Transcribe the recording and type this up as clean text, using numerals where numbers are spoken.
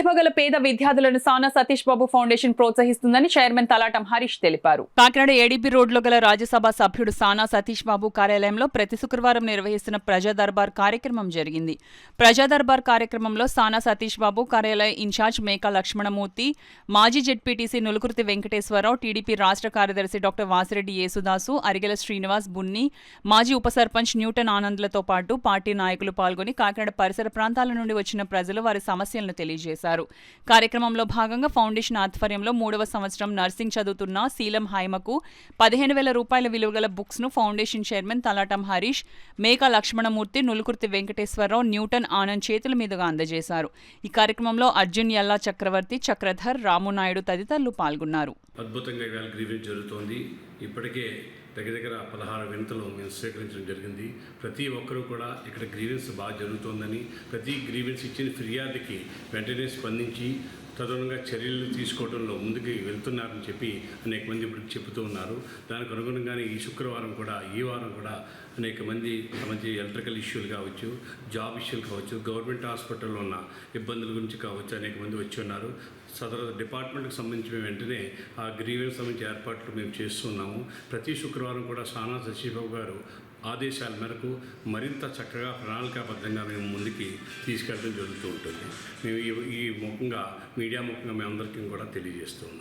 ప్రతిభ గల పేద విద్యార్థులను సానా సతీష్ బాబు ఫౌండేషన్ ప్రోత్సహిస్తుందని చైర్మన్ తలాటం హరీష్ తెలిపారు. కాకినాడ ఏడీబీ రోడ్లో గల రాజ్యసభ సభ్యుడు సానా సతీష్ బాబు కార్యాలయంలో ప్రతి శుక్రవారం నిర్వహిస్తున్న ప్రజా దర్బార్ కార్యక్రమం జరిగింది. ప్రజా దర్బార్ కార్యక్రమంలో సానా సతీష్ బాబు కార్యాలయ ఇన్ఛార్జ్ మేకా లక్ష్మణమూర్తి, మాజీ జెడ్పీటీసీ నులుకుర్తి వెంకటేశ్వరరావు, టీడీపీ రాష్ట్ర కార్యదర్శి డాక్టర్ వాసిరెడ్డి యేసుదాసు, అరిగెల శ్రీనివాస్, బున్ని, మాజీ ఉప సర్పంచ్ న్యూటన్ ఆనంద్లతో పాటు పార్టీ నాయకులు పాల్గొని కాకినాడ పరిసర ప్రాంతాల నుండి వచ్చిన ప్రజలు వారి సమస్యలను తెలియజేశారు. కార్యక్రమంలో భాగంగా ఫౌండేషన్ ఆధ్వర్యంలో 3వ సంవత్సరం నర్సింగ్ చదువుతున్న శీలం హైమకు 15,000 రూపాయల విలువగల బుక్స్ ను foundation chairman Talatam Harish, Meka Lakshmanamurthy, Nulukurthi Venkateswararao, Newton Anand చేతుల మీదుగా అందజేశారు. ఈ కార్యక్రమంలో అర్జున్ యల్లా చక్రవర్తి, చక్రధర్, రామునాయుడు తదితరులు పాల్గొన్నారు. అద్భుతంగా ఇవాళ గ్రీవెన్స్ జరుగుతోంది. ఇప్పటికే దగ్గర 16 వినతులు మేము స్వీకరించడం జరిగింది. ప్రతి ఒక్కరూ కూడా ఇక్కడ గ్రీవెన్స్ బాగా జరుగుతోందని, ప్రతి గ్రీవెన్స్ ఇచ్చిన ఫిర్యాదుకి వెంటనే స్పందించి తదనుగుణంగా చర్యలు తీసుకోవడంలో ముందుకు వెళ్తున్నారని చెప్పి అనేక మంది ఇప్పుడు చెబుతూ ఉన్నారు. దానికి అనుగుణంగానే ఈ శుక్రవారం కూడా, ఈ వారం కూడా అనేక మంది ఎలక్ట్రికల్ ఇష్యూలు కావచ్చు, జాబ్ ఇష్యూలు కావచ్చు, గవర్నమెంట్ హాస్పిటల్లో ఉన్న ఇబ్బందుల గురించి కావచ్చు, అనేక మంది వచ్చి ఉన్నారు. సదరు డిపార్ట్మెంట్కి సంబంధించి మేము వెంటనే ఆ గ్రీవెన్స్ సంబంధించి ఏర్పాట్లు మేము చేస్తున్నాము. ప్రతి శుక్రవారం కూడా సానా సతీష్ బాబు గారు ఆదేశాల మేరకు మరింత చక్కగా ప్రణాళికాబద్ధంగా మేము ముందుకి తీసుకెళ్ళడం జరుగుతూ ఉంటుంది. మేము ఈ ముఖంగా మీడియా ముఖంగా మేము అందరికీ కూడా తెలియజేస్తున్నాం.